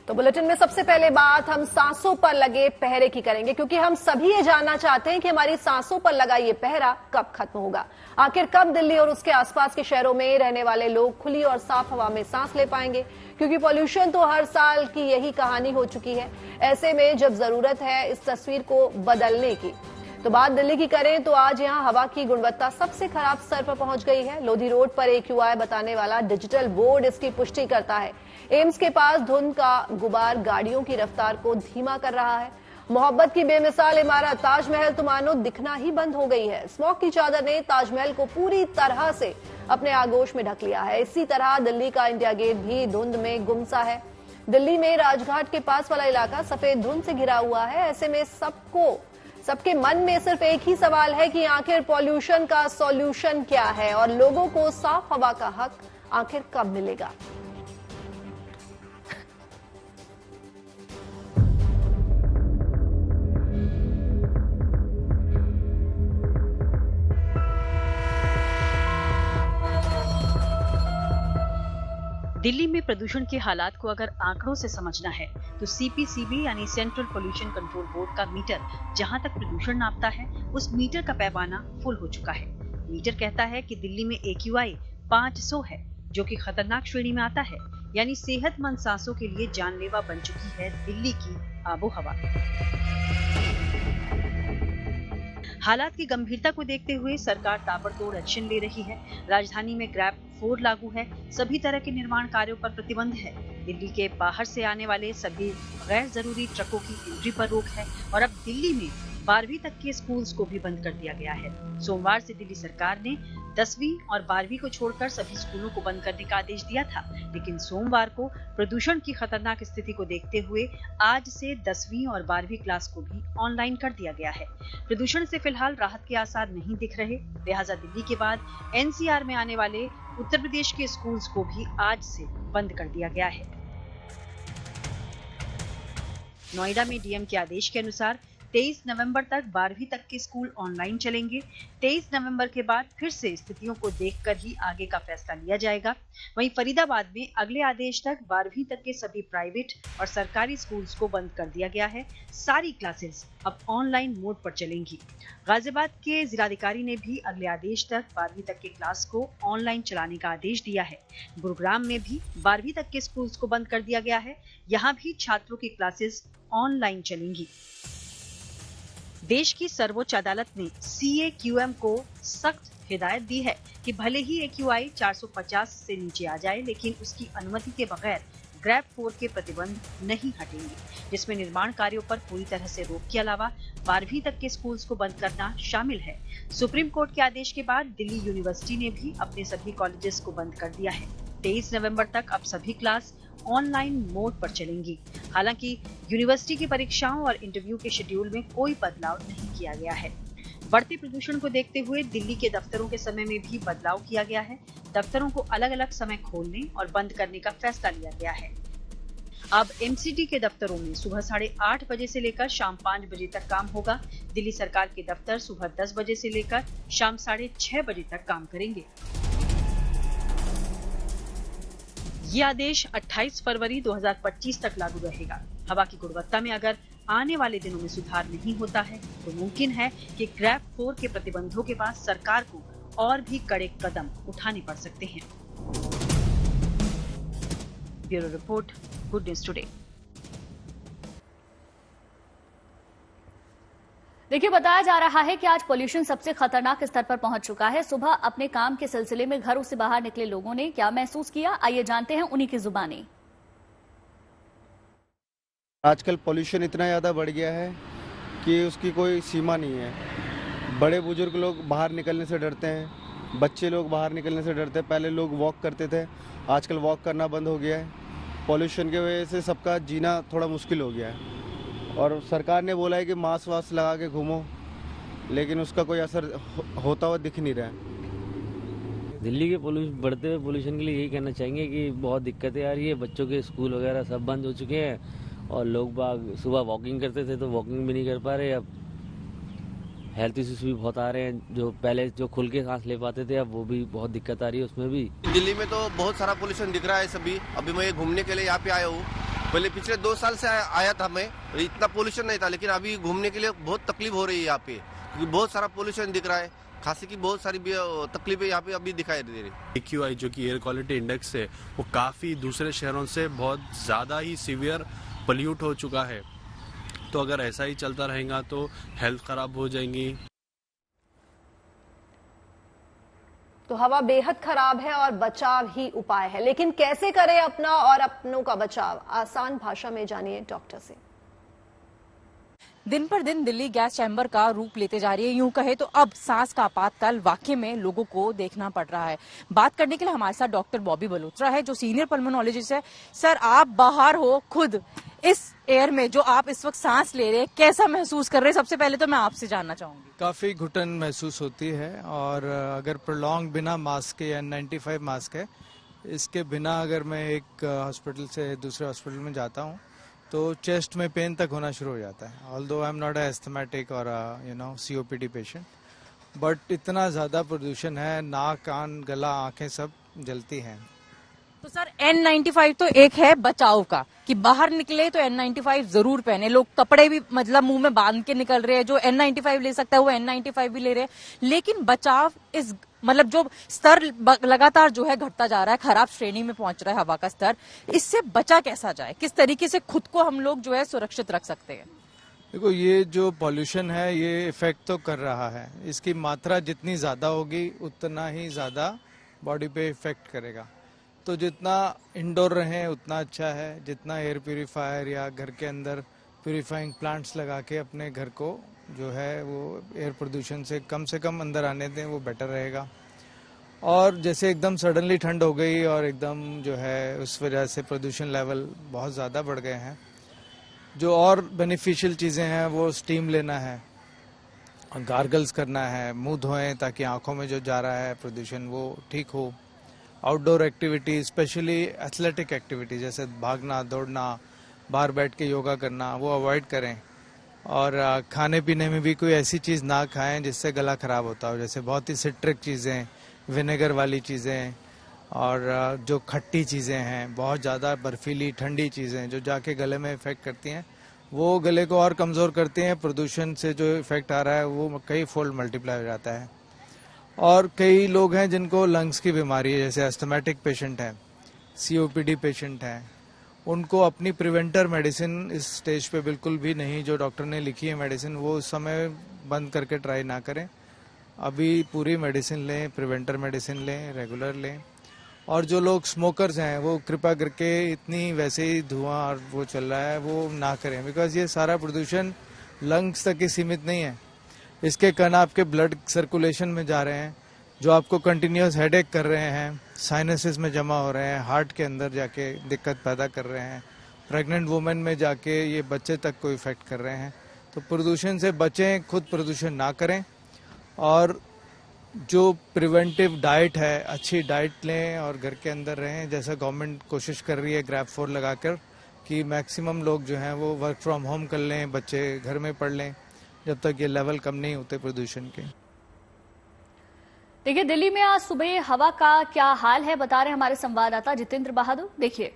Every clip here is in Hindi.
तो बुलेटिन में सबसे पहले बात हम सांसों पर लगे पहरे की करेंगे, क्योंकि हम सभी ये जानना चाहते हैं कि हमारी सांसों पर लगा ये पहरा कब खत्म होगा। आखिर कब दिल्ली और उसके आसपास के शहरों में रहने वाले लोग खुली और साफ हवा में सांस ले पाएंगे, क्योंकि पॉल्यूशन तो हर साल की यही कहानी हो चुकी है। ऐसे में जब जरूरत है इस तस्वीर को बदलने की, तो बात दिल्ली की करें तो आज यहां हवा की गुणवत्ता सबसे खराब स्तर पर पहुंच गई है। लोधी रोड पर AQI बताने वाला डिजिटल बोर्ड इसकी पुष्टि करता है। एम्स के पास धुंध का गुबार गाड़ियों की रफ्तार को धीमा कर रहा है। मोहब्बत की बेमिसाल इमारत ताजमहल तो मानो दिखना ही बंद हो गई है। स्मॉग की चादर ने ताजमहल को पूरी तरह से अपने आगोश में ढक लिया है। इसी तरह दिल्ली का इंडिया गेट भी धुंध में गुमसा है। दिल्ली में राजघाट के पास वाला इलाका सफेद धुंध से घिरा हुआ है। ऐसे में सबके मन में सिर्फ एक ही सवाल है कि आखिर पॉल्यूशन का सॉल्यूशन क्या है और लोगों को साफ हवा का हक आखिर कब मिलेगा। दिल्ली में प्रदूषण के हालात को अगर आंकड़ों से समझना है तो CPCB यानी सेंट्रल पोल्यूशन कंट्रोल बोर्ड का मीटर जहां तक प्रदूषण नापता है, उस मीटर का पैमाना फुल हो चुका है। मीटर कहता है कि दिल्ली में AQI 500 है, जो कि खतरनाक श्रेणी में आता है, यानी सेहतमंद सांसों के लिए जानलेवा बन चुकी है दिल्ली की आबोहवा। हालात की गंभीरता को देखते हुए सरकार ताबड़तोड़ एक्शन ले रही है। राजधानी में ग्रैब 4 लागू है। सभी तरह के निर्माण कार्यों पर प्रतिबंध है। दिल्ली के बाहर से आने वाले सभी गैर जरूरी ट्रकों की एंट्री पर रोक है और अब दिल्ली में 12वीं तक के स्कूल्स को भी बंद कर दिया गया है। सोमवार से दिल्ली सरकार ने 10वीं और 12वीं को छोड़कर सभी स्कूलों को बंद करने का आदेश दिया था, लेकिन सोमवार को प्रदूषण की खतरनाक स्थिति को देखते हुए आज से 10वीं और 12वीं क्लास को भी ऑनलाइन कर दिया गया है। प्रदूषण से फिलहाल राहत के आसार नहीं दिख रहे, लिहाजा दिल्ली के बाद NCR में आने वाले उत्तर प्रदेश के स्कूल्स को भी आज से बंद कर दिया गया है। नोएडा में DM के आदेश के अनुसार 23 नवंबर तक 12वीं तक के स्कूल ऑनलाइन चलेंगे। 23 नवंबर के बाद फिर से स्थितियों को देखकर ही आगे का फैसला लिया जाएगा। वहीं फरीदाबाद में अगले आदेश तक 12वीं तक के सभी प्राइवेट और सरकारी स्कूल्स को बंद कर दिया गया है। सारी क्लासेस अब ऑनलाइन मोड पर चलेंगी। गाजियाबाद के जिलाधिकारी ने भी अगले आदेश तक 12वीं तक के क्लास को ऑनलाइन चलाने का आदेश दिया है। गुरुग्राम में भी 12वीं तक के स्कूल्स को बंद कर दिया गया है। यहाँ भी छात्रों की क्लासेस ऑनलाइन चलेंगी। देश की सर्वोच्च अदालत ने CAQM को सख्त हिदायत दी है कि भले ही AQI 450 से नीचे आ जाए, लेकिन उसकी अनुमति के बगैर ग्रैब 4 के प्रतिबंध नहीं हटेंगे, जिसमें निर्माण कार्यों पर पूरी तरह से रोक के अलावा 12वीं तक के स्कूल्स को बंद करना शामिल है। सुप्रीम कोर्ट के आदेश के बाद दिल्ली यूनिवर्सिटी ने भी अपने सभी कॉलेजेस को बंद कर दिया है। 23 नवंबर तक अब सभी क्लास ऑनलाइन मोड पर चलेंगी। हालांकि यूनिवर्सिटी की परीक्षाओं और इंटरव्यू के शेड्यूल में कोई बदलाव नहीं किया गया है। बढ़ते प्रदूषण को देखते हुए दिल्ली के दफ्तरों के समय में भी बदलाव किया गया है। दफ्तरों को अलग अलग समय खोलने और बंद करने का फैसला लिया गया है। अब MCD के दफ्तरों में सुबह 8:30 बजे से लेकर शाम 5 बजे तक काम होगा। दिल्ली सरकार के दफ्तर सुबह 10 बजे से लेकर शाम 6:30 बजे तक काम करेंगे। ये आदेश 28 फरवरी 2025 तक लागू रहेगा। हवा की गुणवत्ता में अगर आने वाले दिनों में सुधार नहीं होता है तो मुमकिन है कि ग्रैब 4 के प्रतिबंधों के बाद सरकार को और भी कड़े कदम उठाने पड़ सकते हैं। Bureau report, good news today. देखिए, बताया जा रहा है कि आज पोल्यूशन सबसे खतरनाक स्तर पर पहुंच चुका है। सुबह अपने काम के सिलसिले में घरों से बाहर निकले लोगों ने क्या महसूस किया, आइए जानते हैं उन्हीं की जुबानी। आजकल पोल्यूशन इतना ज़्यादा बढ़ गया है कि उसकी कोई सीमा नहीं है। बड़े बुजुर्ग लोग बाहर निकलने से डरते हैं, बच्चे लोग बाहर निकलने से डरते हैं। पहले लोग वॉक करते थे, आजकल वॉक करना बंद हो गया है। पोल्यूशन की वजह से सबका जीना थोड़ा मुश्किल हो गया है। और सरकार ने बोला है कि मास्क वास्क लगा के घूमो, लेकिन उसका कोई असर होता हुआ दिख नहीं रहा है। दिल्ली के बढ़ते हुए पोल्यूशन के लिए यही कहना चाहेंगे कि बहुत दिक्कतें आ रही है। बच्चों के स्कूल वगैरह सब बंद हो चुके हैं और लोग बाग सुबह वॉकिंग करते थे तो वॉकिंग भी नहीं कर पा रहे। अब हेल्थ इश्यूज भी बहुत आ रहे हैं। जो पहले जो खुल के सांस ले पाते थे अब वो भी बहुत दिक्कत आ रही है उसमें भी। दिल्ली में तो बहुत सारा पोल्यूशन दिख रहा है सभी। अभी मैं घूमने के लिए यहाँ पे आया हूँ पहले पिछले 2 साल से आया था मैं, इतना पोल्यूशन नहीं था, लेकिन अभी घूमने के लिए बहुत तकलीफ हो रही है यहाँ पे, क्योंकि बहुत सारा पोल्यूशन दिख रहा है। खांसी की बहुत सारी तकलीफें यहाँ पे अभी दिखाई दे रही। AQI जो कि एयर क्वालिटी इंडेक्स है, वो काफ़ी दूसरे शहरों से बहुत ज़्यादा ही सीवियर पोल्यूट हो चुका है। तो अगर ऐसा ही चलता रहेगा तो हेल्थ ख़राब हो जाएंगी। तो हवा बेहद खराब है और बचाव ही उपाय है, लेकिन कैसे करें अपना और अपनों का बचाव? आसान भाषा में जानिए डॉक्टर से। दिन पर दिन दिल्ली गैस चैम्बर का रूप लेते जा रही है। यूं कहे तो अब सांस का आपातकाल वाकई में लोगों को देखना पड़ रहा है। बात करने के लिए हमारे साथ डॉक्टर बॉबी बलोत्रा है, जो सीनियर पल्मोनोलॉजिस्ट है। सर, आप बाहर हो खुद इस एयर में, जो आप इस वक्त सांस ले रहे हैं, कैसा महसूस कर रहे हैं? सबसे पहले तो मैं आपसे जानना चाहूंगी। काफ़ी घुटन महसूस होती है, और अगर प्रोलॉन्ग बिना मास्क के, N95 मास्क है, इसके बिना अगर मैं एक हॉस्पिटल से दूसरे हॉस्पिटल में जाता हूँ तो चेस्ट में पेन तक होना शुरू हो जाता है। Although I am not asthmatic और COPD पेशेंट, बट इतना ज़्यादा प्रदूषण है, नाक, कान, गला, आंखें सब जलती हैं। तो सर, N95 तो एक है बचाव का, कि बाहर निकले तो N95 जरूर पहने। लोग कपड़े भी मतलब मुंह में बांध के निकल रहे हैं, जो N95 ले सकता है वो N95 भी ले रहे हैं। लेकिन बचाव इस मतलब जो स्तर लगातार जो है घटता जा रहा है, खराब श्रेणी में पहुंच रहा है हवा का स्तर, इससे बचा कैसा जाए? किस तरीके से खुद को हम लोग जो है सुरक्षित रख सकते हैं? देखो, ये जो पॉल्यूशन है ये इफेक्ट तो कर रहा है। इसकी मात्रा जितनी ज़्यादा होगी उतना ही ज़्यादा बॉडी पे इफेक्ट करेगा। तो जितना इंडोर रहें उतना अच्छा है, जितना एयर प्यूरिफायर या घर के अंदर प्यूरिफाइंग प्लांट्स लगा के अपने घर को जो है वो एयर प्रदूषण से कम अंदर आने दें, वो बेटर रहेगा। और जैसे एकदम सडनली ठंड हो गई और एकदम जो है उस वजह से प्रदूषण लेवल बहुत ज़्यादा बढ़ गए हैं, जो और बेनिफिशियल चीज़ें हैं वो स्टीम लेना है, गार्गल्स करना है, मुंह धोएं ताकि आंखों में जो जा रहा है प्रदूषण वो ठीक हो। Outdoor activity, specially athletic activity जैसे भागना, दौड़ना, बाहर बैठ के योगा करना, वो अवॉइड करें। और खाने पीने में भी कोई ऐसी चीज़ ना खाएं जिससे गला ख़राब होता हो, जैसे बहुत ही सिट्रिक चीज़ें, विनेगर वाली चीज़ें, और जो खट्टी चीज़ें हैं, बहुत ज़्यादा बर्फीली ठंडी चीज़ें जो जाके गले में इफ़ेक्ट करती हैं, वो गले को और कमज़ोर करती हैं। प्रदूषण से जो इफ़ेक्ट आ रहा है वो कई फोल्ड मल्टीप्लाई हो जाता है। और कई लोग हैं जिनको लंग्स की बीमारी है, जैसे एस्थमेटिक पेशेंट हैं, COPD पेशेंट हैं, उनको अपनी प्रिवेंटर मेडिसिन इस स्टेज पे बिल्कुल भी नहीं, जो डॉक्टर ने लिखी है मेडिसिन, वो उस समय बंद करके ट्राई ना करें। अभी पूरी मेडिसिन लें, प्रिवेंटर मेडिसिन लें, रेगुलर लें। और जो लोग स्मोकर्स हैं वो कृपया करके इतनी वैसे ही धुआं और वो चल रहा है वो ना करें, बिकॉज ये सारा प्रदूषण लंग्स तक ही सीमित नहीं है। इसके कण आपके ब्लड सर्कुलेशन में जा रहे हैं, जो आपको कंटिन्यूस हेडेक कर रहे हैं, साइनसेस में जमा हो रहे हैं, हार्ट के अंदर जाके दिक्कत पैदा कर रहे हैं, प्रेग्नेंट वुमेन में जाके ये बच्चे तक को इफेक्ट कर रहे हैं। तो प्रदूषण से बचें, खुद प्रदूषण ना करें, और जो प्रिवेंटिव डाइट है, अच्छी डाइट लें और घर के अंदर रहें, जैसा गवर्नमेंट कोशिश कर रही है ग्रैब 4 लगाकर कि मैक्सिमम लोग जो हैं वो वर्क फ्रॉम होम कर लें, बच्चे घर में पढ़ लें, जब तक ये लेवल कम नहीं होते प्रदूषण के। देखिए, दिल्ली में आज सुबह हवा का क्या हाल है बता रहे हमारे संवाददाता जितेंद्र बहादुर। देखिए,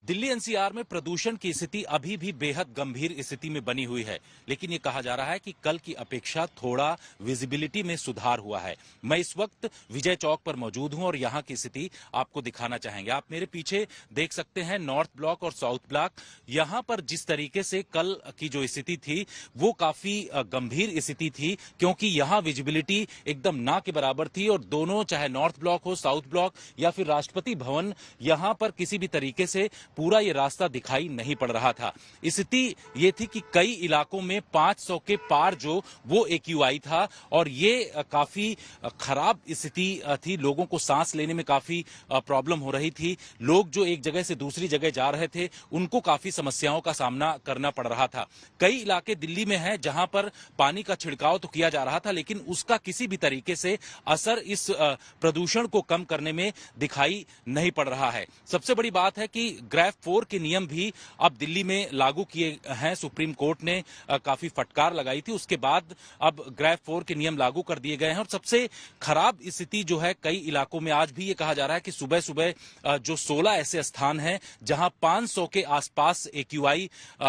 दिल्ली NCR में प्रदूषण की स्थिति अभी भी बेहद गंभीर स्थिति में बनी हुई है, लेकिन ये कहा जा रहा है कि कल की अपेक्षा थोड़ा विजिबिलिटी में सुधार हुआ है। मैं इस वक्त विजय चौक पर मौजूद हूं और यहाँ की स्थिति आपको दिखाना चाहेंगे। आप मेरे पीछे देख सकते हैं नॉर्थ ब्लॉक और साउथ ब्लॉक। यहाँ पर जिस तरीके से कल की जो स्थिति थी वो काफी गंभीर स्थिति थी, क्योंकि यहाँ विजिबिलिटी एकदम ना के बराबर थी, और दोनों, चाहे नॉर्थ ब्लॉक हो, साउथ ब्लॉक या फिर राष्ट्रपति भवन, यहाँ पर किसी भी तरीके से पूरा ये रास्ता दिखाई नहीं पड़ रहा था। स्थिति ये थी कि कई इलाकों में 500 के पार जो वो AQI था, और ये काफी खराब स्थिति थी। लोगों को सांस लेने में काफी प्रॉब्लम हो रही थी। लोग जो एक जगह से दूसरी जगह जा रहे थे उनको काफी समस्याओं का सामना करना पड़ रहा था। कई इलाके दिल्ली में हैं जहां पर पानी का छिड़काव तो किया जा रहा था, लेकिन उसका किसी भी तरीके से असर इस प्रदूषण को कम करने में दिखाई नहीं पड़ रहा है। सबसे बड़ी बात है कि ग्रेफ 4 के नियम भी अब दिल्ली में लागू किए हैं। सुप्रीम कोर्ट ने काफी फटकार लगाई थी, उसके बाद अब ग्रेफ 4 के नियम लागू कर दिए गए हैं। और सबसे खराब स्थिति जो है कई इलाकों में आज भी ये कहा जा रहा है कि सुबह सुबह जो 16 ऐसे स्थान हैं जहां 500 के आसपास AQI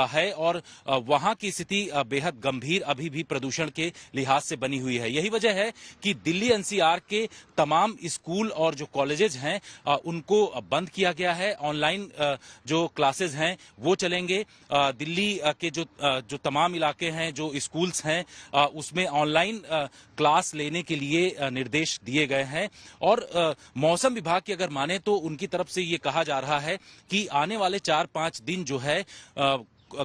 है और वहां की स्थिति बेहद गंभीर अभी भी प्रदूषण के लिहाज से बनी हुई है। यही वजह है कि दिल्ली NCR के तमाम स्कूल और जो कॉलेजेस हैं उनको बंद किया गया है। ऑनलाइन जो क्लासेस हैं वो चलेंगे। दिल्ली के जो तमाम इलाके हैं, जो स्कूल्स हैं, उसमें ऑनलाइन क्लास लेने के लिए निर्देश दिए गए हैं। और मौसम विभाग की अगर माने तो उनकी तरफ से ये कहा जा रहा है कि आने वाले 4-5 दिन जो है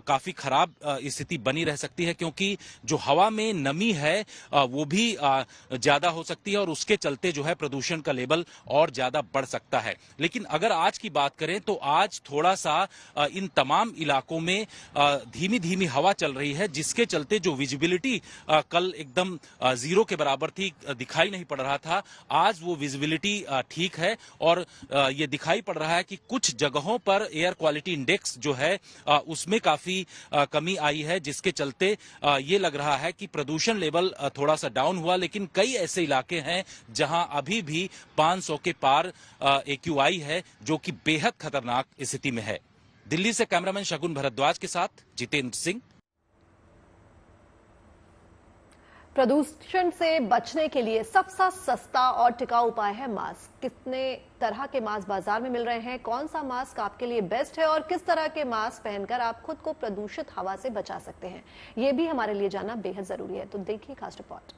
काफी खराब स्थिति बनी रह सकती है, क्योंकि जो हवा में नमी है वो भी ज्यादा हो सकती है और उसके चलते जो है प्रदूषण का लेवल और ज्यादा बढ़ सकता है। लेकिन अगर आज की बात करें तो आज थोड़ा सा इन तमाम इलाकों में धीमी धीमी हवा चल रही है, जिसके चलते जो विजिबिलिटी कल एकदम 0 के बराबर थी, दिखाई नहीं पड़ रहा था, आज वो विजिबिलिटी ठीक है। और ये दिखाई पड़ रहा है कि कुछ जगहों पर एयर क्वालिटी इंडेक्स जो है उसमें काफी कमी आई है, जिसके चलते ये लग रहा है कि प्रदूषण लेवल थोड़ा सा डाउन हुआ। लेकिन कई ऐसे इलाके हैं जहां अभी भी 500 के पार AQI है, जो कि बेहद खतरनाक स्थिति में है। दिल्ली से कैमरामैन शगुन भरद्वाज के साथ जितेंद्र सिंह। प्रदूषण से बचने के लिए सबसे सस्ता और टिकाऊ उपाय है मास्क। कितने तरह के मास्क बाजार में मिल रहे हैं, कौन सा मास्क आपके लिए बेस्ट है और किस तरह के मास्क पहनकर आप खुद को प्रदूषित हवा से बचा सकते हैं, ये भी हमारे लिए जानना बेहद जरूरी है। तो देखिए खास रिपोर्ट।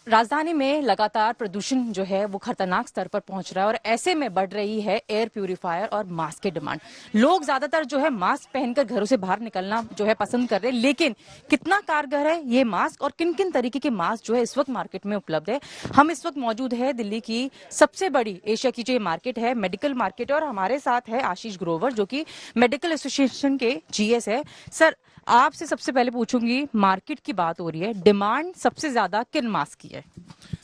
राजधानी में लगातार प्रदूषण जो है वो खतरनाक स्तर पर पहुंच रहा है और ऐसे में बढ़ रही है एयर प्यूरिफायर और मास्क की डिमांड। लोग ज्यादातर जो है मास्क पहनकर घरों से बाहर निकलना जो है पसंद कर रहे हैं, लेकिन कितना कारगर है ये मास्क और किन किन तरीके के मास्क जो है इस वक्त मार्केट में उपलब्ध है। हम इस वक्त मौजूद है दिल्ली की सबसे बड़ी एशिया की जो मार्केट है, मेडिकल मार्केट है, और हमारे साथ है आशीष ग्रोवर जो कि मेडिकल एसोसिएशन के GS है। सर, आपसे सबसे पहले पूछूंगी, मार्केट की बात हो रही है, डिमांड सबसे ज्यादा किन मास्क की है?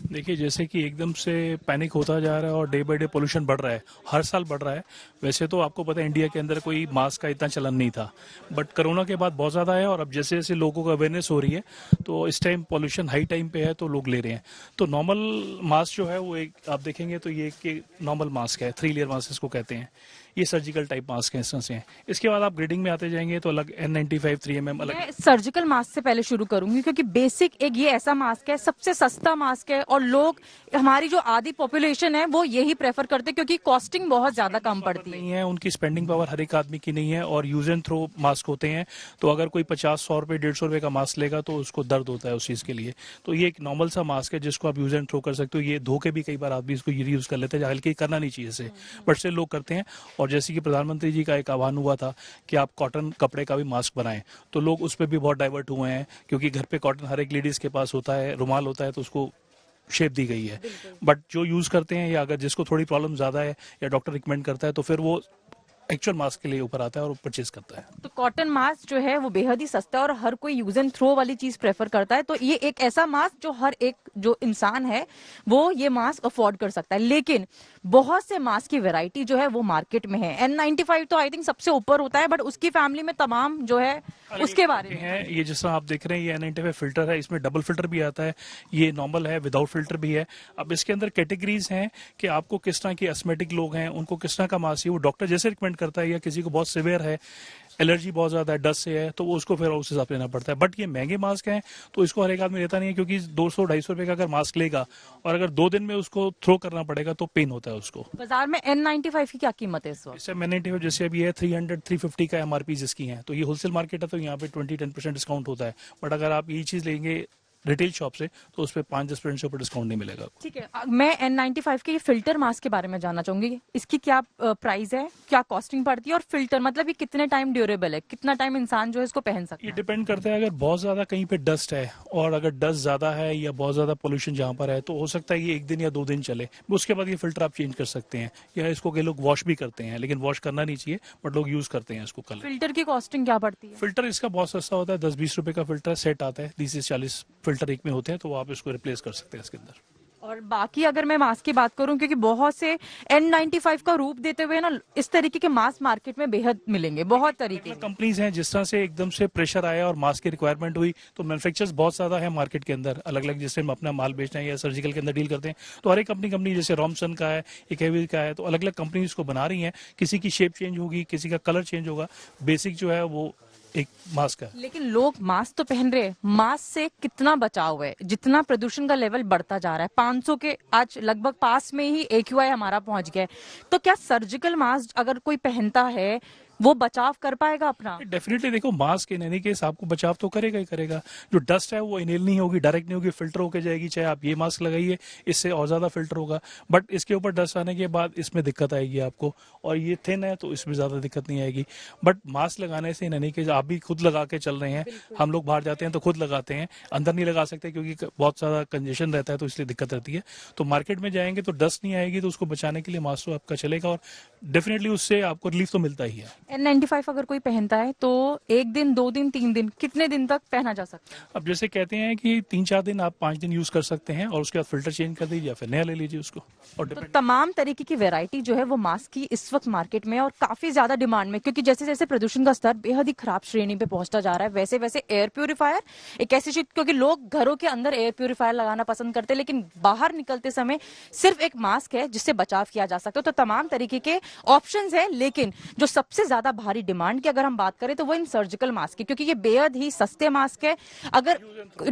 देखिए, जैसे कि एकदम से पैनिक होता जा रहा है और डे बाय डे पोल्यूशन बढ़ रहा है, हर साल बढ़ रहा है। वैसे तो आपको पता है इंडिया के अंदर कोई मास्क का इतना चलन नहीं था, बट कोरोना के बाद बहुत ज़्यादा है और अब जैसे जैसे लोगों को अवेयरनेस हो रही है तो इस टाइम पोल्यूशन हाई टाइम पे है तो लोग ले रहे हैं। तो नॉर्मल मास्क जो है वो एक आप देखेंगे तो ये एक नॉर्मल मास्क है, 3 लेयर मास्क इसको कहते हैं। ये सर्जिकल टाइप मास्क है, इस तरह से हैं। इसके बाद आप ग्रेडिंग में आते जाएंगे तो अलग N95 3mm अलग। मैं सर्जिकल मास्क से पहले शुरू करूंगी क्योंकि बेसिक एक ये ऐसा मास्क है, सबसे सस्ता मास्क है और लोग, हमारी जो आधी पॉपुलेशन है वो यही प्रेफर करते हैं क्योंकि कॉस्टिंग बहुत ज्यादा कम पड़ती है। उनकी स्पेंडिंग पावर हर एक आदमी की नहीं है और यूज एंड थ्रो मास्क होते हैं। तो अगर कोई 50-100 रुपए 150 रुपए का मास्क लेगा तो उसको दर्द होता है उस चीज के लिए। तो ये एक नॉर्मल सा मास्क है जिसको आप यूज एंड थ्रो कर सकते हो। ये धो के भी कई बार आदमी इसको यूज कर लेते हैं, हल्के करना नहीं चाहिए इसे, बट से लोग करते हैं। और जैसे कि प्रधानमंत्री जी का एक आह्वान हुआ था कि आप कॉटन कपड़े का भी मास्क बनाएं, तो लोग उस पर भी बहुत डाइवर्ट हुए हैं क्योंकि घर पे कॉटन हर एक लेडीज के पास होता है, रुमाल होता है, तो उसको शेप दी गई है। बट जो यूज करते हैं या अगर जिसको थोड़ी प्रॉब्लम ज्यादा है या डॉक्टर रिकमेंड करता है तो फिर वो एक्चुअल मास्क के लिए ऊपर आता है और परचेज करता है। तो कॉटन मास्क जो है वो बेहद ही सस्ता है और हर कोई यूज एंड थ्रो वाली चीज प्रेफर करता है। तो ये एक ऐसा मास्क जो हर एक जो इंसान है वो ये मास्क अफोर्ड कर सकता है। लेकिन बहुत से मास्क की वैरायटी जो है वो मार्केट में है। N95 तो आई थिंक सबसे ऊपर होता है, बट उसकी फैमिली में तमाम जो है उसके बारे में है। ये जिस तरह आप देख रहे हैं ये N95 फिल्टर है, इसमें डबल फिल्टर भी आता है, ये नॉर्मल है, विदाउट फिल्टर भी है। अब इसके अंदर कैटेगरीज हैं कि आपको किस तरह के एस्थमेटिक लोग हैं, उनको किस तरह का मास्क चाहिए, वो डॉक्टर जैसे रिकमेंड करता है, या किसी को बहुत सिवियर है, एलर्जी बहुत ज्यादा है, डस्ट से है, तो उसको फिर उस हिसाब से लेना पड़ता है। बट ये महंगे मास्क हैं तो इसको हर एक आदमी लेता नहीं है क्योंकि 200-250 रुपए का अगर मास्क लेगा और अगर 2 दिन में उसको थ्रो करना पड़ेगा तो पेन होता है उसको। बाजार में N95 की क्या कीमत है इस वक्त? N95 जैसे अभी है 300-350 का MRP जिसकी है, तो ये होलसेल मार्केट है तो यहाँ पे 20-10% डिस्काउंट होता है। बट अगर आप यही चीज लेंगे रिटेल शॉप से तो उस पर 5-10% से ऊपर डिस्काउंट नहीं मिलेगा। ठीक है, मैं N95 के फिल्टर मास्क के बारे में जानना चाहूंगी। इसकी क्या प्राइस है, क्या कॉस्टिंग पड़ती है और फिल्टर मतलब ये कितने टाइम ड्यूरेबल है, कितना टाइम इंसान जो है इसको पहन सकता है? ये डिपेंड करता है, अगर बहुत ज्यादा कहीं पे डस्ट है और अगर डस्ट ज्यादा है या बहुत ज्यादा पोल्यूशन जहाँ पर है तो हो सकता है ये 1 दिन या 2 दिन चले, उसके बाद ये फिल्टर आप चेंज कर सकते हैं। या इसको कई लोग वॉश भी करते हैं, लेकिन वॉश करना नहीं चाहिए, बट लोग यूज करते हैं इसको। कल फिल्टर की कॉस्टिंग क्या पड़ती है? फिल्टर इसका बहुत सस्ता होता है, 10-20 रुपए का फिल्टर सेट आता है, 30 से 40 फिल्टर एक में होते हैं, तो आप इसको रिप्लेस कर सकते हैं इसके अंदर। और बाकी अगर मैं मास्क की बात करूं, क्योंकि बहुत से N95 का रूप देते हुए ना इस तरीके के मास्क मार्केट में बेहद मिलेंगे, बहुत तरीके के। कंपनीज हैं, जिस तरह से एकदम से प्रेशर आया और मास्क की रिक्वायरमेंट हुई तो मैन्युफैक्चरर्स बहुत ज्यादा है मार्केट के अंदर, अलग अलग जिससे हम अपना माल बेचना है या सर्जिकल के अंदर डील करते हैं। तो हर एक कंपनी जैसे रॉमसन का है, एक का है, तो अलग अलग कंपनी इसको बना रही हैं। किसी की शेप चेंज होगी, किसी का कलर चेंज होगा, बेसिक जो है वो एक मास्क है। लेकिन लोग मास्क तो पहन रहे हैं, मास्क से कितना बचाव है? जितना प्रदूषण का लेवल बढ़ता जा रहा है, 500 के आज लगभग पास में ही AQI हमारा पहुंच गया है, तो क्या सर्जिकल मास्क अगर कोई पहनता है वो बचाव कर पाएगा अपना? डेफिनेटली देखो, मास्क इन एनी केस आपको बचाव तो करेगा ही करेगा। जो डस्ट है वो इनहेल नहीं होगी, डायरेक्ट नहीं होगी, फिल्टर होकर जाएगी। चाहे आप ये मास्क लगाइए, इससे और ज्यादा फिल्टर होगा, बट इसके ऊपर डस्ट आने के बाद इसमें दिक्कत आएगी आपको, और ये थिन है तो इसमें ज्यादा दिक्कत नहीं आएगी। बट मास्क लगाने से इन एनी केस आप भी खुद लगा के चल रहे हैं, हम लोग बाहर जाते हैं तो खुद लगाते हैं, अंदर नहीं लगा सकते क्योंकि बहुत ज्यादा कंजेशन रहता है, तो इसलिए दिक्कत रहती है। तो मार्केट में जाएंगे तो डस्ट नहीं आएगी, तो उसको बचाने के लिए मास्क तो आपका चलेगा, और डेफिनेटली उससे आपको रिलीफ तो मिलता ही है। N95 अगर कोई पहनता है तो 1 दिन, 2 दिन, 3 दिन, कितने दिन तक पहना जा सकता है? अब जैसे कहते हैं कि 3-4 दिन, आप 5 दिन यूज कर सकते हैं, और उसके बाद फिल्टर चेंज कर दीजिए या फिर नया ले लीजिए उसको। और तो तमाम तरीके की वैरायटी जो है वो मास्क की इस वक्त मार्केट में और काफी ज्यादा डिमांड में, क्योंकि जैसे जैसे प्रदूषण का स्तर बेहद ही खराब श्रेणी पे पहुंचता जा रहा है, वैसे वैसे एयर प्यूरिफायर एक ऐसी चीज, क्योंकि लोग घरों के अंदर एयर प्यूरिफायर लगाना पसंद करते हैं, लेकिन बाहर निकलते समय सिर्फ एक मास्क है जिससे बचाव किया जा सकता है। तो तमाम तरीके के ऑप्शंस है, लेकिन जो सबसे ज्यादा भारी डिमांड की अगर हम बात करें तो वो इन सर्जिकल मास्क की, क्योंकि ये बेहद ही सस्ते मास्क है। अगर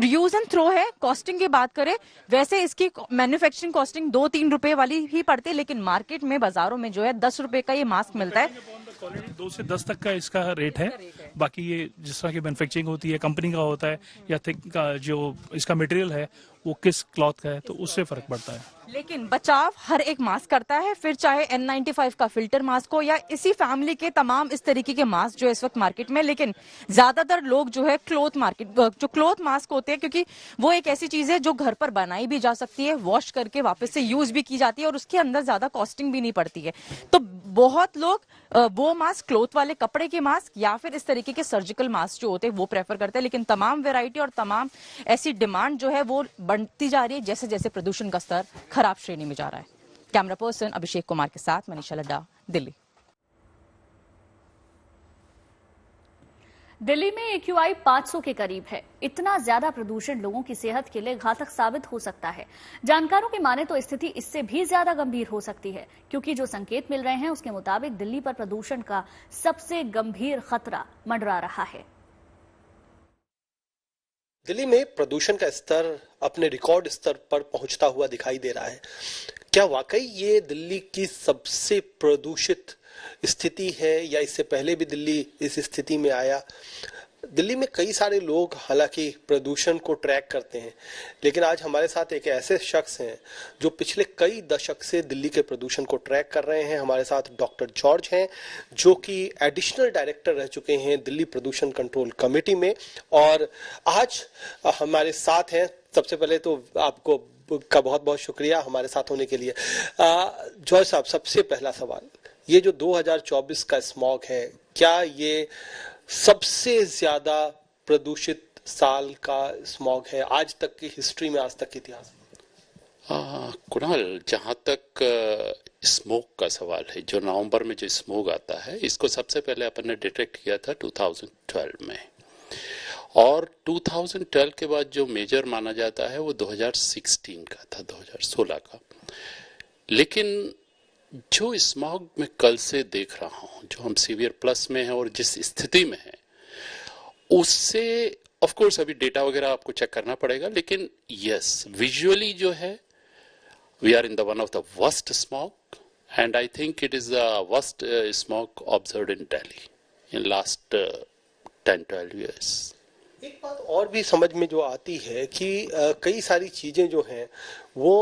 यूज एंड थ्रो है, कॉस्टिंग की बात करें वैसे इसकी मैन्युफैक्चरिंग कॉस्टिंग 2-3 रुपए वाली ही पड़ती है, लेकिन मार्केट में बाजारों में जो है 10 रुपए का ये मास्क मिलता है। 2 से 10 तक का इसका रेट है। बाकी ये जिस तरह की मैन्युफैक्चरिंग होती है, कंपनी का होता है, या थिक का जो इसका मटेरियल है वो किस क्लॉथ का है, तो उससे फर्क पड़ता है। लेकिन बचाव हर एक मास्क करता है, फिर चाहे N95 का फिल्टर मास्क हो या इसी फैमिली के तमाम इस तरीके के मास्क जो है इस वक्त मार्केट में। लेकिन ज्यादातर लोग जो है जो क्लॉथ मास्क होते हैं, क्योंकि वो एक ऐसी चीज है जो घर पर बनाई भी जा सकती है, वॉश करके वापस से यूज भी की जाती है, और उसके अंदर ज्यादा कॉस्टिंग भी नहीं पड़ती है। तो बहुत लोग वो मास्क, क्लॉथ वाले कपड़े के मास्क या फिर इस तरीके के सर्जिकल मास्क जो होते हैं वो प्रेफर करते हैं। लेकिन तमाम वेराइटी और तमाम ऐसी डिमांड जो है वो बढ़ती जा रही है जैसे जैसे प्रदूषण का स्तर खराब श्रेणी में जा रहा है। कैमरा पर्सन अभिषेक कुमार के साथ मनीषा लड्डा, दिल्ली। दिल्ली में AQI 500 के करीब है। इतना ज्यादा प्रदूषण लोगों की सेहत के लिए घातक साबित हो सकता है। जानकारों की माने तो स्थिति इससे भी ज्यादा गंभीर हो सकती है, क्योंकि जो संकेत मिल रहे हैं उसके मुताबिक दिल्ली पर प्रदूषण का सबसे गंभीर खतरा मंडरा रहा है। दिल्ली में प्रदूषण का स्तर अपने रिकॉर्ड स्तर पर पहुंचता हुआ दिखाई दे रहा है। क्या वाकई ये दिल्ली की सबसे प्रदूषित स्थिति है, या इससे पहले भी दिल्ली इस स्थिति में आया? दिल्ली में कई सारे लोग हालांकि प्रदूषण को ट्रैक करते हैं, लेकिन आज हमारे साथ एक ऐसे शख्स हैं जो पिछले कई दशक से दिल्ली के प्रदूषण को ट्रैक कर रहे हैं। हमारे साथ डॉक्टर जॉर्ज हैं, जो कि एडिशनल डायरेक्टर रह चुके हैं दिल्ली प्रदूषण कंट्रोल कमेटी में, और आज हमारे साथ हैं। सबसे पहले तो आपको का बहुत बहुत शुक्रिया हमारे साथ होने के लिए। जॉर्ज साहब, सबसे पहला सवाल, ये जो 2024 का स्मॉग है, क्या ये सबसे ज्यादा प्रदूषित साल का स्मॉग है आज तक की हिस्ट्री में, आज तक के इतिहास में? कुणाल, जहां तक स्मोक का सवाल है, जो नवंबर में जो स्मोक आता है, इसको सबसे पहले अपन ने डिटेक्ट किया था 2012 में, और 2012 के बाद जो मेजर माना जाता है वो 2016 का था, 2016 का। लेकिन जो स्मॉग में कल से देख रहा हूं, जो हम सीवियर प्लस में हैं और जिस स्थिति में है, उससे ऑफ कोर्स अभी डेटा वगैरह आपको चेक करना पड़ेगा, लेकिन यस, विजुअली जो है we are in the one of the worst smog, and I think it is the worst smog observed in Delhi in last 10-12 years। एक बात और भी समझ में जो आती है कि कई सारी चीजें जो हैं वो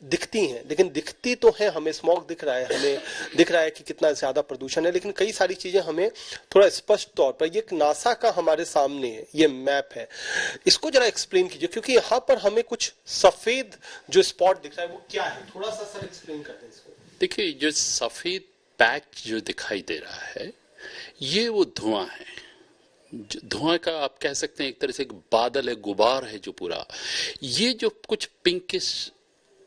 दिखती हैं, लेकिन दिखती तो है, हमें स्मॉग दिख रहा है, हमें दिख रहा है कि कितना ज्यादा प्रदूषण है, लेकिन कई सारी चीजें हमें थोड़ा स्पष्ट तौर पर, ये नासा का हमारे सामने ये मैप है, इसको जरा एक्सप्लेन कीजिए, क्योंकि यहाँ पर हमें कुछ सफेद जो स्पॉट दिख रहा है वो क्या है, थोड़ा सा सर एक्सप्लेन करते हैं इसको। देखिए, जो सफेद पैच जो दिखाई दे रहा है, ये वो धुआं है। धुआं का आप कह सकते हैं एक तरह से एक बादल है, गुबार है जो पूरा, ये जो कुछ पिंकिश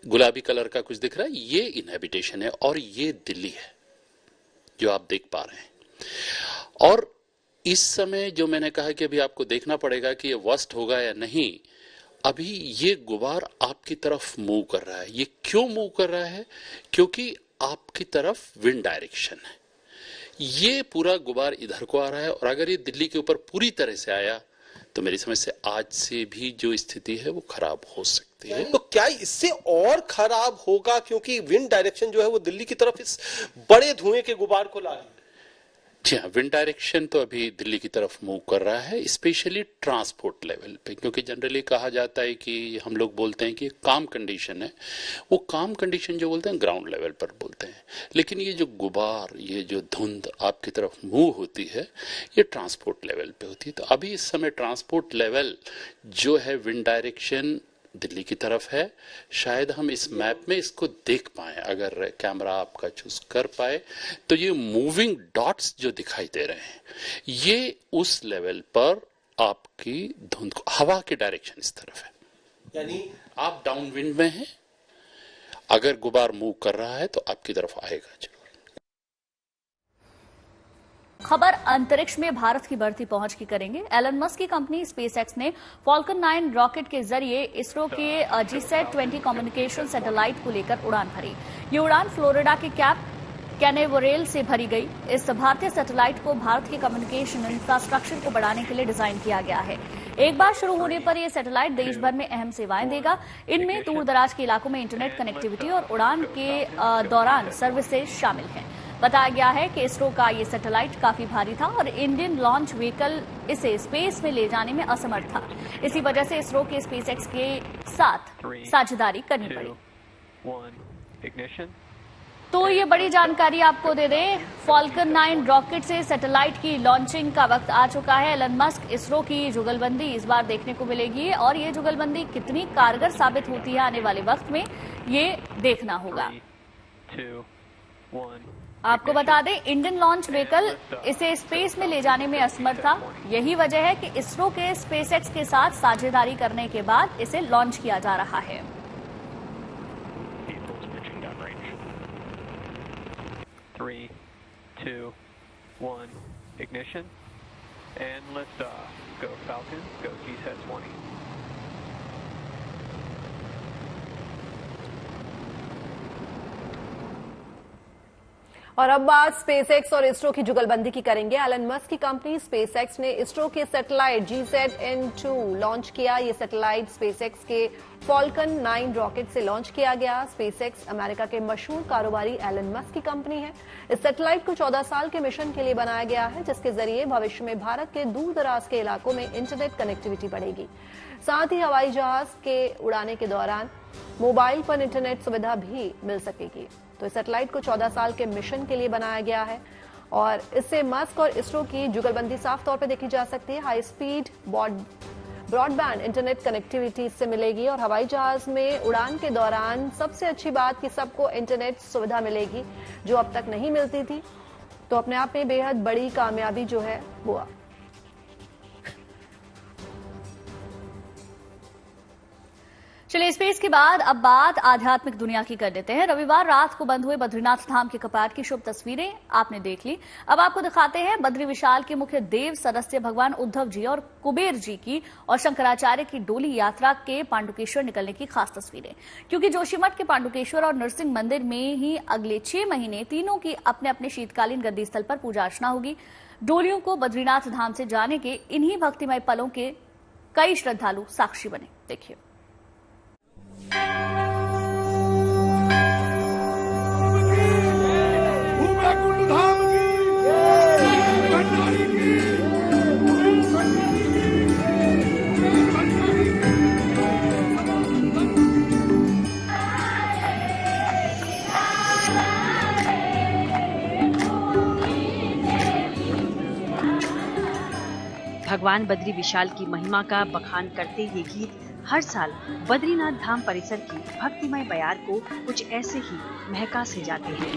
गुलाबी कलर का कुछ दिख रहा है, ये इनहैबिटेशन है और ये दिल्ली है जो आप देख पा रहे हैं। और इस समय जो मैंने कहा कि अभी आपको देखना पड़ेगा कि ये वर्स्ट होगा या नहीं, अभी ये गुबार आपकी तरफ मूव कर रहा है। ये क्यों मूव कर रहा है? क्योंकि आपकी तरफ विंड डायरेक्शन है। ये पूरा गुबार इधर को आ रहा है और अगर ये दिल्ली के ऊपर पूरी तरह से आया तो मेरी समझ से आज से भी जो स्थिति है वो खराब हो सकती है। तो क्या इससे और खराब होगा, क्योंकि विंड डायरेक्शन जो है वो दिल्ली की तरफ इस बड़े धुएं के गुबार को ला रही है? जी हाँ, विंड डायरेक्शन तो अभी दिल्ली की तरफ मूव कर रहा है, स्पेशली ट्रांसपोर्ट लेवल पे, क्योंकि जनरली कहा जाता है कि हम लोग बोलते हैं कि काम कंडीशन है, वो काम कंडीशन जो बोलते हैं ग्राउंड लेवल पर बोलते हैं, लेकिन ये जो गुबार, ये जो धुंध आपकी तरफ मूव होती है, ये ट्रांसपोर्ट लेवल पे होती है। तो अभी इस समय ट्रांसपोर्ट लेवल जो है विंड डायरेक्शन दिल्ली की तरफ है। शायद हम इस मैप में इसको देख पाए, अगर कैमरा आपका चूज कर पाए तो ये मूविंग डॉट्स जो दिखाई दे रहे हैं, ये उस लेवल पर आपकी धुंध को, हवा की डायरेक्शन इस तरफ है, यानी आप डाउन विंड में हैं, अगर गुबार मूव कर रहा है तो आपकी तरफ आएगा जरूर। खबर अंतरिक्ष में भारत की बढ़ती पहुंच की करेंगे। एलन मस्क की कंपनी स्पेसएक्स ने फॉल्कन 9 रॉकेट के जरिए इसरो के GSAT-20 कम्युनिकेशन सैटेलाइट को लेकर उड़ान भरी। ये उड़ान फ्लोरिडा के कैप कैनेवरेल से भरी गई। इस भारतीय सैटेलाइट को भारत के कम्युनिकेशन इंफ्रास्ट्रक्चर को बढ़ाने के लिए डिजाइन किया गया है। एक बार शुरू होने पर यह सैटेलाइट देश भर में अहम सेवाएं देगा। इनमें दूर दराज के इलाकों में इंटरनेट कनेक्टिविटी और उड़ान के दौरान सर्विसेज शामिल हैं। बताया गया है कि इसरो का ये सैटेलाइट काफी भारी था और इंडियन लॉन्च व्हीकल इसे स्पेस में ले जाने में असमर्थ था। इसी वजह से इसरो के स्पेसएक्स के साथ साझेदारी करनी पड़ी। तो ये बड़ी जानकारी आपको दे दें, फॉल्कन 9 रॉकेट से सैटेलाइट की लॉन्चिंग का वक्त आ चुका है। एलन मस्क इसरो की जुगलबंदी इस बार देखने को मिलेगी और ये जुगलबंदी कितनी कारगर साबित होती है आने वाले वक्त में, ये देखना होगा। आपको बता दें, इंडियन लॉन्च व्हीकल इसे स्पेस में ले जाने में असमर्थ था। यही वजह है कि इसरो के स्पेसएक्स के साथ साझेदारी करने के बाद इसे लॉन्च किया जा रहा है। और अब बात स्पेसएक्स और इसरो की जुगलबंदी की करेंगे। एलन मस्क की कंपनी स्पेसएक्स ने इसरो के सैटेलाइट GSAT-N2 लॉन्च किया। ये सैटेलाइट स्पेसएक्स के फॉल्कन 9 रॉकेट से लॉन्च किया गया। स्पेसएक्स अमेरिका के मशहूर कारोबारी एलन मस्क की कंपनी है। इस सैटेलाइट को 14 साल के मिशन के लिए बनाया गया है, जिसके जरिए भविष्य में भारत के दूर दराज के इलाकों में इंटरनेट कनेक्टिविटी बढ़ेगी। साथ ही हवाई जहाज के उड़ाने के दौरान मोबाइल पर इंटरनेट सुविधा भी मिल सकेगी। तो इस सैटेलाइट को 14 साल के मिशन के लिए बनाया गया है और इससे मस्क और इसरो की जुगलबंदी साफ तौर पर देखी जा सकती है। High speed broadband internet connectivity इससे मिलेगी और हवाई जहाज में उड़ान के दौरान सबसे अच्छी बात कि सबको इंटरनेट सुविधा मिलेगी, जो अब तक नहीं मिलती थी। तो अपने आप में बेहद बड़ी कामयाबी जो है वो। चलिए, स्पेस के बाद अब बात आध्यात्मिक दुनिया की कर लेते हैं। रविवार रात को बंद हुए बद्रीनाथ धाम के कपाट की शुभ तस्वीरें आपने देख ली। अब आपको दिखाते हैं बद्री विशाल के मुख्य देव सदस्य भगवान उद्धव जी और कुबेर जी की और शंकराचार्य की डोली यात्रा के पांडुकेश्वर निकलने की खास तस्वीरें, क्योंकि जोशीमठ के पांडुकेश्वर और नरसिंह मंदिर में ही अगले 6 महीने तीनों की अपने अपने शीतकालीन गद्दी स्थल पर पूजा अर्चना होगी। डोलियों को बद्रीनाथ धाम से जाने के इन्हीं भक्तिमय पलों के कई श्रद्धालु साक्षी बने। देखिए। भगवान बद्री विशाल की महिमा का बखान करते ये गीत हर साल बद्रीनाथ धाम परिसर की भक्तिमय बयार को कुछ ऐसे ही महका से जाते हैं।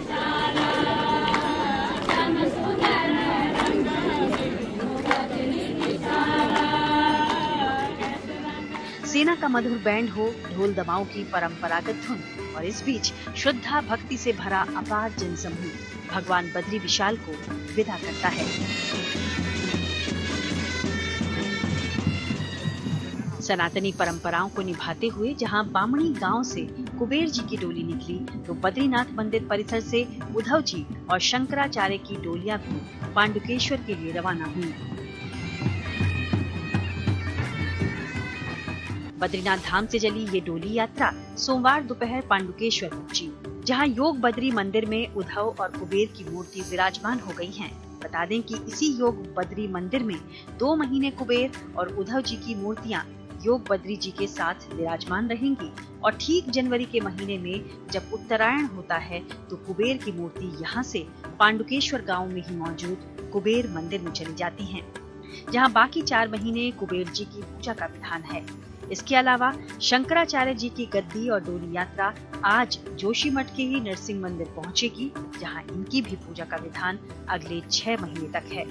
सेना का मधुर बैंड हो, ढोल दमाओं की परंपरागत धुन और इस बीच श्रद्धा भक्ति से भरा अपार जनसमूह भगवान बद्री विशाल को विदा करता है। सनातनी परंपराओं को निभाते हुए जहां बामणी गांव से कुबेर जी की डोली निकली, तो बद्रीनाथ मंदिर परिसर से उद्धव जी और शंकराचार्य की डोलियां भी पांडुकेश्वर के लिए रवाना हुई। बद्रीनाथ धाम से चली ये डोली यात्रा सोमवार दोपहर पांडुकेश्वर पहुंची, जहां योग बद्री मंदिर में उद्धव और कुबेर की मूर्ति विराजमान हो गई हैं। बता दें कि इसी योग बद्री मंदिर में 2 महीने कुबेर और उद्धव जी की मूर्तियां योग बद्री जी के साथ विराजमान रहेंगी और ठीक जनवरी के महीने में जब उत्तरायण होता है तो कुबेर की मूर्ति यहाँ से पांडुकेश्वर गांव में ही मौजूद कुबेर मंदिर में चली जाती हैं, जहाँ बाकी 4 महीने कुबेर जी की पूजा का विधान है। इसके अलावा शंकराचार्य जी की गद्दी और डोली यात्रा आज जोशीमठ के ही नरसिंह मंदिर पहुंचेगी, जहां इनकी भी पूजा का विधान अगले 6 महीने तक है।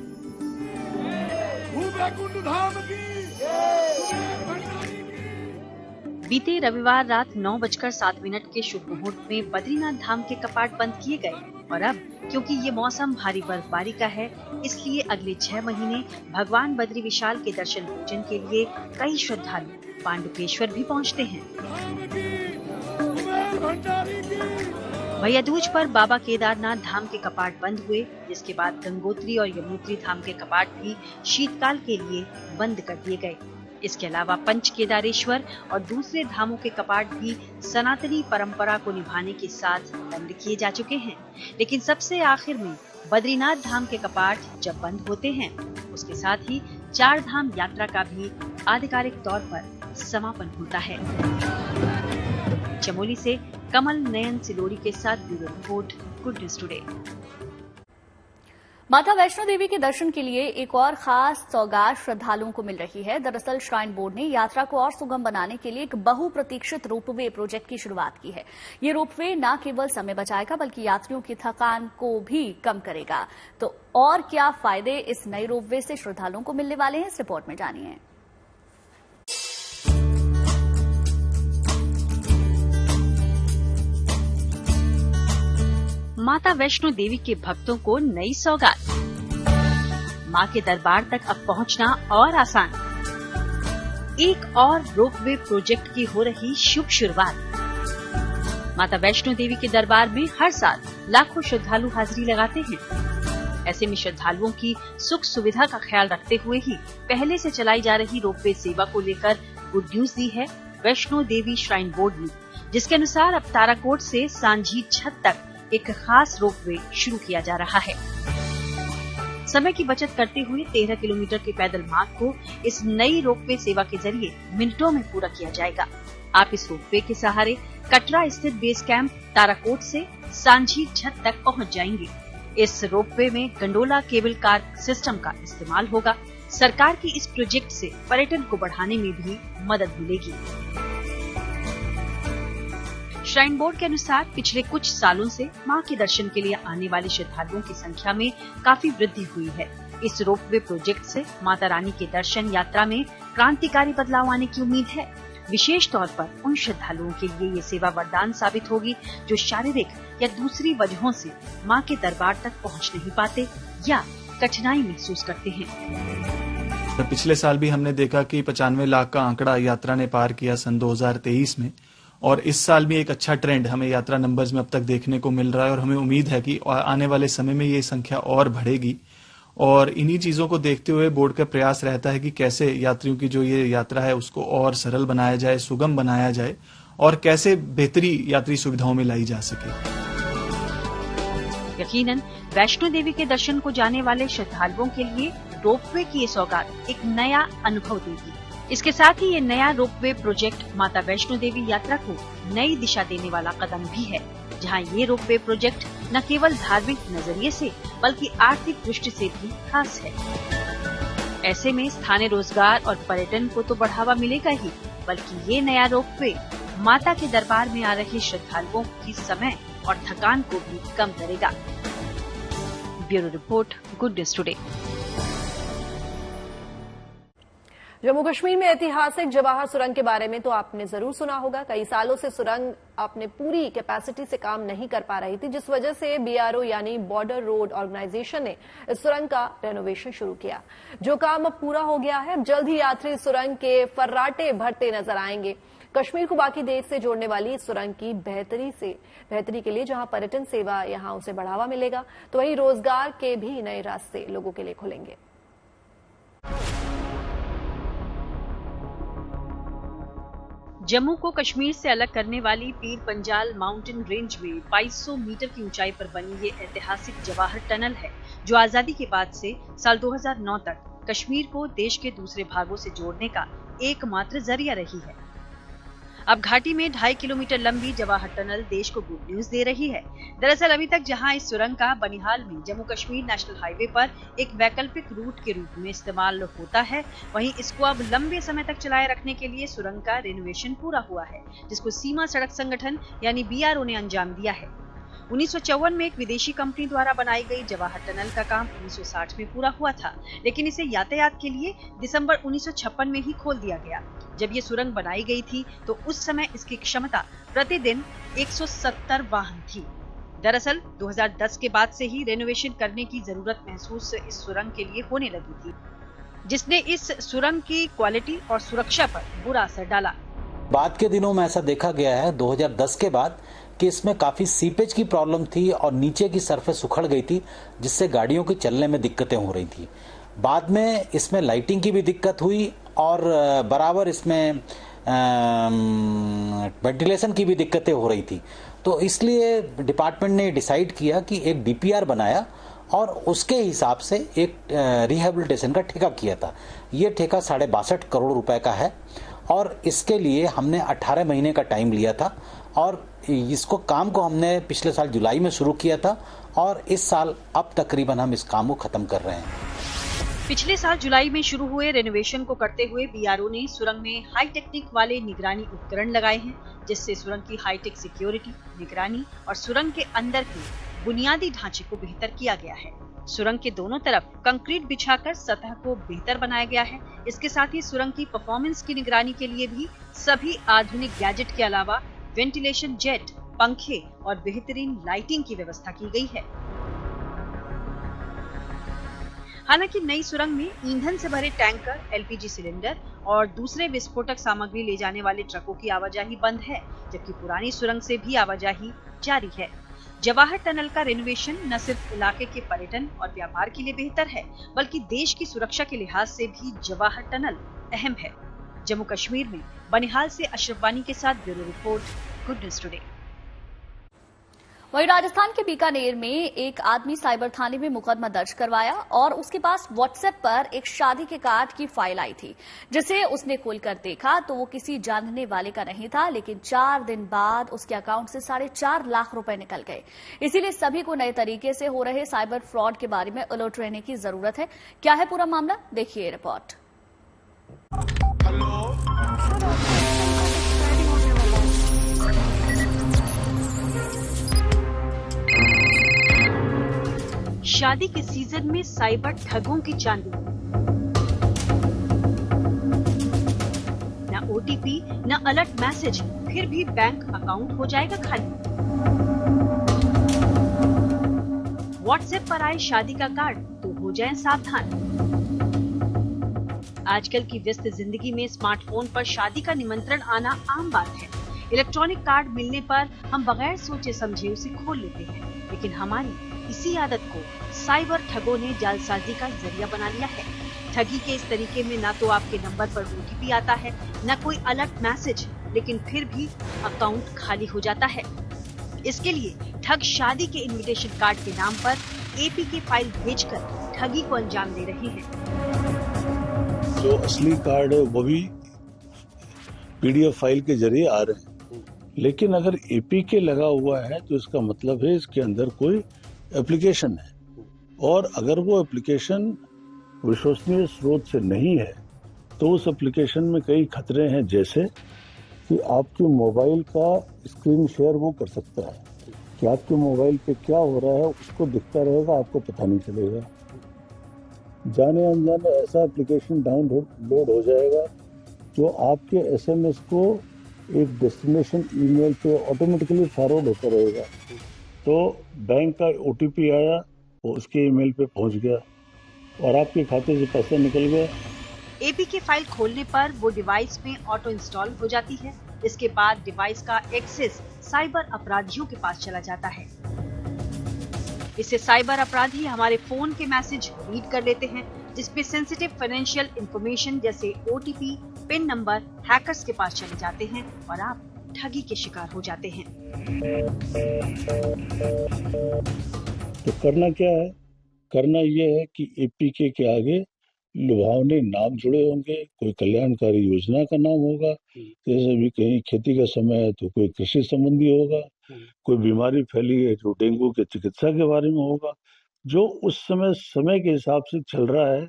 बीते रविवार रात 9:07 के शुभ मुहूर्त में बद्रीनाथ धाम के कपाट बंद किए गए और अब क्योंकि ये मौसम भारी बर्फबारी का है, इसलिए अगले 6 महीने भगवान बद्री विशाल के दर्शन पूजन के लिए कई श्रद्धालु पांडुकेश्वर भी पहुंचते हैं। भैया दूज पर बाबा केदारनाथ धाम के कपाट बंद हुए, जिसके बाद गंगोत्री और यमुनोत्री धाम के कपाट भी शीतकाल के लिए बंद कर दिए गए। इसके अलावा पंच केदारेश्वर और दूसरे धामों के कपाट भी सनातनी परंपरा को निभाने के साथ बंद किए जा चुके हैं, लेकिन सबसे आखिर में बद्रीनाथ धाम के कपाट जब बंद होते हैं, उसके साथ ही 4 धाम यात्रा का भी आधिकारिक तौर पर समापन होता है। चमोली से कमल नयन सिलोड़ी के साथ bureau report, good news today. माता वैष्णो देवी के दर्शन के लिए एक और खास सौगात श्रद्धालुओं को मिल रही है। दरअसल श्राइन बोर्ड ने यात्रा को और सुगम बनाने के लिए एक बहुप्रतीक्षित रोपवे प्रोजेक्ट की शुरुआत की है। ये रोपवे न केवल समय बचाएगा बल्कि यात्रियों की थकान को भी कम करेगा। तो और क्या फायदे इस नए रोपवे से श्रद्धालुओं को मिलने वाले हैं, इस रिपोर्ट में जानिए। माता वैष्णो देवी के भक्तों को नई सौगात। मां के दरबार तक अब पहुंचना और आसान। एक और रोपवे प्रोजेक्ट की हो रही शुभ शुरुआत। माता वैष्णो देवी के दरबार में हर साल लाखों श्रद्धालु हाजिरी लगाते हैं। ऐसे में श्रद्धालुओं की सुख सुविधा का ख्याल रखते हुए ही पहले से चलाई जा रही रोपवे सेवा को लेकर गुड न्यूज दी है वैष्णो देवी श्राइन बोर्ड ने, जिसके अनुसार अब ताराकोट से सांझी छत तक एक खास रोपवे शुरू किया जा रहा है। समय की बचत करते हुए 13 किलोमीटर के पैदल मार्ग को इस नई रोपवे सेवा के जरिए मिनटों में पूरा किया जाएगा। आप इस रोपवे के सहारे कटरा स्थित बेस कैंप ताराकोट से सांझी छत तक पहुंच जाएंगे। इस रोपवे में गंडोला केबल कार सिस्टम का इस्तेमाल होगा। सरकार की इस प्रोजेक्ट से पर्यटन को बढ़ाने में भी मदद मिलेगी। श्राइन बोर्ड के अनुसार पिछले कुछ सालों से मां के दर्शन के लिए आने वाले श्रद्धालुओं की संख्या में काफी वृद्धि हुई है। इस रोपवे प्रोजेक्ट से माता रानी के दर्शन यात्रा में क्रांतिकारी बदलाव आने की उम्मीद है। विशेष तौर पर उन श्रद्धालुओं के लिए ये सेवा वरदान साबित होगी जो शारीरिक या दूसरी वजहों से मां के दरबार तक पहुंच नहीं पाते या कठिनाई महसूस करते हैं। पिछले साल भी हमने देखा कि 95 लाख का आंकड़ा यात्रा ने पार किया सन 2023 में, और इस साल भी एक अच्छा ट्रेंड हमें यात्रा नंबर्स में अब तक देखने को मिल रहा है और हमें उम्मीद है कि आने वाले समय में ये संख्या और बढ़ेगी। और इन्हीं चीजों को देखते हुए बोर्ड का प्रयास रहता है कि कैसे यात्रियों की जो ये यात्रा है उसको और सरल बनाया जाए, सुगम बनाया जाए और कैसे बेहतरी यात्री सुविधाओं में लाई जा सके। यकीनन वैष्णो देवी के दर्शन को जाने वाले श्रद्धालुओं के लिए रोपवे की ये सौगात एक नया अनुभव देगी। इसके साथ ही ये नया रोपवे प्रोजेक्ट माता वैष्णो देवी यात्रा को नई दिशा देने वाला कदम भी है, जहां ये रोपवे प्रोजेक्ट न केवल धार्मिक नजरिए से बल्कि आर्थिक दृष्टि से भी खास है। ऐसे में स्थानीय रोजगार और पर्यटन को तो बढ़ावा मिलेगा ही, बल्कि ये नया रोपवे माता के दरबार में आ रहे श्रद्धालुओं की समय और थकान को भी कम करेगा। Bureau report, good news today. Jammu Kashmir में ऐतिहासिक जवाहर सुरंग के बारे में तो आपने जरूर सुना होगा। कई सालों से सुरंग अपने पूरी कैपेसिटी से काम नहीं कर पा रही थी, जिस वजह से BRO यानी बॉर्डर रोड ऑर्गेनाइजेशन ने इस सुरंग का रेनोवेशन शुरू किया, जो काम अब पूरा हो गया है। अब जल्द ही यात्री सुरंग के फर्राटे भरते नजर आएंगे। कश्मीर को बाकी देश से जोड़ने वाली इस सुरंग की बेहतरी के लिए जहां पर्यटन सेवा यहां उसे बढ़ावा मिलेगा, तो वहीं रोजगार के भी नए रास्ते लोगों के लिए खुलेंगे। जम्मू को कश्मीर से अलग करने वाली पीर पंजाल माउंटेन रेंज में 2200 मीटर की ऊंचाई पर बनी ये ऐतिहासिक जवाहर टनल है, जो आजादी के बाद से साल 2009 तक कश्मीर को देश के दूसरे भागों से जोड़ने का एकमात्र जरिया रही है। अब घाटी में 2.5 किलोमीटर लंबी जवाहर टनल देश को गुड न्यूज दे रही है। दरअसल अभी तक जहां इस सुरंग का बनिहाल में जम्मू कश्मीर नेशनल हाईवे पर एक वैकल्पिक रूट के रूप में इस्तेमाल होता है, वहीं इसको अब लंबे समय तक चलाए रखने के लिए सुरंग का रेनोवेशन पूरा हुआ है, जिसको सीमा सड़क संगठन यानी BRO ने अंजाम दिया है। 1954 में एक विदेशी कंपनी द्वारा बनाई गई जवाहर टनल का काम 1960 में पूरा हुआ था, लेकिन इसे यातायात के लिए दिसंबर 1956 में ही खोल दिया गया। जब ये सुरंग बनाई गई थी तो उस समय इसकी क्षमता प्रतिदिन 170 वाहन थी। दरअसल 2010 के बाद से ही रेनोवेशन करने की जरूरत महसूस इस सुरंग के लिए होने लगी थी, जिसने इस सुरंग की क्वालिटी और सुरक्षा पर बुरा असर डाला। बाद के दिनों में ऐसा देखा गया है 2010 के बाद कि इसमें काफी सीपेज की प्रॉब्लम थी और नीचे की सरफेस उखड़ गई थी, जिससे गाड़ियों की चलने में दिक्कतें हो रही थी। बाद में इसमें लाइटिंग की भी दिक्कत हुई और बराबर इसमें वेंटिलेशन की भी दिक्कतें हो रही थी। तो इसलिए डिपार्टमेंट ने डिसाइड किया कि एक DPR बनाया और उसके हिसाब से एक रिहेबिलिटेशन का ठेका किया था। ये ठेका 62.5 करोड़ रुपए का है और इसके लिए हमने 18 महीने का टाइम लिया था और इसको काम को हमने पिछले साल जुलाई में शुरू किया था और इस साल अब तकरीबन हम इस काम को खत्म कर रहे हैं। पिछले साल जुलाई में शुरू हुए रेनोवेशन को करते हुए BRO ने सुरंग में हाई टेक्निक वाले निगरानी उपकरण लगाए हैं, जिससे सुरंग की हाईटेक सिक्योरिटी, निगरानी और सुरंग के अंदर के बुनियादी ढांचे को बेहतर किया गया है। सुरंग के दोनों तरफ कंक्रीट बिछाकर सतह को बेहतर बनाया गया है। इसके साथ ही सुरंग की परफॉर्मेंस की निगरानी के लिए भी सभी आधुनिक गैजेट के अलावा वेंटिलेशन जेट, पंखे और बेहतरीन लाइटिंग की व्यवस्था की गई है। हालांकि नई सुरंग में ईंधन से भरे टैंकर, LPG सिलेंडर और दूसरे विस्फोटक सामग्री ले जाने वाले ट्रकों की आवाजाही बंद है, जबकि पुरानी सुरंग से भी आवाजाही जारी है। जवाहर टनल का रेनोवेशन न सिर्फ इलाके के पर्यटन और व्यापार के लिए बेहतर है, बल्कि देश की सुरक्षा के लिहाज से भी जवाहर टनल अहम है। जम्मू कश्मीर में बनिहाल से अशरफ वानी के साथ bureau report, good news today. वहीं राजस्थान के बीकानेर में एक आदमी साइबर थाने में मुकदमा दर्ज करवाया और उसके पास व्हाट्सएप पर एक शादी के कार्ड की फाइल आई थी, जिसे उसने खोलकर देखा तो वो किसी जानने वाले का नहीं था, लेकिन 4 दिन बाद उसके अकाउंट से 4.5 लाख रुपए निकल गए। इसीलिए सभी को नए तरीके से हो रहे साइबर फ्रॉड के बारे में अलर्ट रहने की जरूरत है। क्या है पूरा मामला, देखिए रिपोर्ट। शादी के सीजन में साइबर ठगों की चांदी, न OTP न अलर्ट मैसेज, फिर भी बैंक अकाउंट हो जाएगा खाली। व्हाट्सएप पर आए शादी का कार्ड तो हो जाएं सावधान। आजकल की व्यस्त जिंदगी में स्मार्टफोन पर शादी का निमंत्रण आना आम बात है। इलेक्ट्रॉनिक कार्ड मिलने पर हम बगैर सोचे समझे उसे खोल लेते हैं, लेकिन हमारी इसी आदत को साइबर ठगों ने जालसाजी का जरिया बना लिया है। ठगी के इस तरीके में ना तो आपके नंबर पर OTP आता है, न कोई अलर्ट मैसेज, लेकिन फिर भी अकाउंट खाली हो जाता है। इसके लिए ठग शादी के इनविटेशन कार्ड के नाम पर APK फाइल भेजकर ठगी को अंजाम दे रहे हैं। जो असली कार्ड है वो भी PDF फाइल के जरिए आ रहे हैं, लेकिन अगर APK लगा हुआ है तो इसका मतलब है इसके अंदर कोई एप्लीकेशन है, और अगर वो एप्लीकेशन विश्वसनीय स्रोत से नहीं है तो उस एप्लीकेशन में कई खतरे हैं, जैसे कि आपके मोबाइल का स्क्रीन शेयर वो कर सकता है कि आपके मोबाइल पे क्या हो रहा है उसको दिखता रहेगा, आपको पता नहीं चलेगा। जाने अनजाने ऐसा एप्लीकेशन डाउनलोड हो जाएगा जो आपके एसएमएस को एक डेस्टिनेशन ईमेल पे ऑटोमेटिकली फॉरवर्ड होता रहेगा। तो बैंक का ओटीपी आया, वो उसके ईमेल पे पहुंच गया और आपके खाते से पैसा निकल गया। एपीके फाइल खोलने पर वो डिवाइस में ऑटो इंस्टॉल हो जाती है। इसके बाद डिवाइस का एक्सेस साइबर अपराधियों के पास चला जाता है। इससे साइबर अपराधी हमारे फोन के मैसेज रीड कर लेते हैं, जिसमें सेंसिटिव फाइनेंशियल इंफॉर्मेशन जैसे ओटीपी, पिन नंबर हैकर्स के पास चले जाते हैं और आप ठगी के शिकार हो जाते हैं। तो करना क्या है? करना यह है कि एपीके के आगे लुभावने नाम जुड़े होंगे। कोई कल्याणकारी योजना का नाम होगा, जैसे भी कहीं खेती का समय है तो कोई कृषि संबंधी होगा, कोई बीमारी फैली है तो डेंगू के चिकित्सा के बारे में होगा। जो उस समय के हिसाब से चल रहा है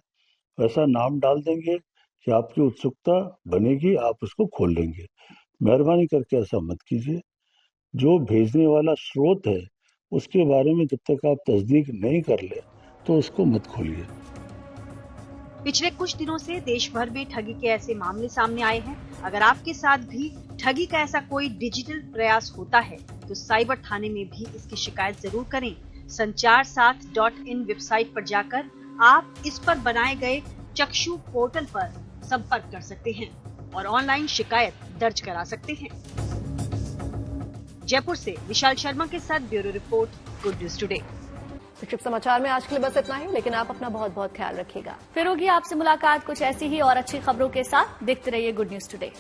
वैसा नाम डाल देंगे कि आपकी उत्सुकता बनेगी, आप उसको खोल लेंगे। मेहरबानी करके ऐसा मत कीजिए। जो भेजने वाला स्रोत है उसके बारे में जब तक आप तस्दीक नहीं कर ले तो उसको मत खोलिए। पिछले कुछ दिनों से देश भर में ठगी के ऐसे मामले सामने आए हैं। अगर आपके साथ भी ठगी का ऐसा कोई डिजिटल प्रयास होता है तो साइबर थाने में भी इसकी शिकायत जरूर करें। sanchar7.in वेबसाइट पर जाकर आप इस पर बनाए गए चक्षु पोर्टल पर संपर्क कर सकते हैं और ऑनलाइन शिकायत दर्ज करा सकते हैं। जयपुर से विशाल शर्मा के साथ bureau report, good news today. संक्षिप्त समाचार में आज के लिए बस इतना ही, लेकिन आप अपना बहुत बहुत ख्याल रखिएगा। फिर होगी आपसे मुलाकात कुछ ऐसी ही और अच्छी खबरों के साथ। देखते रहिए गुड न्यूज टुडे।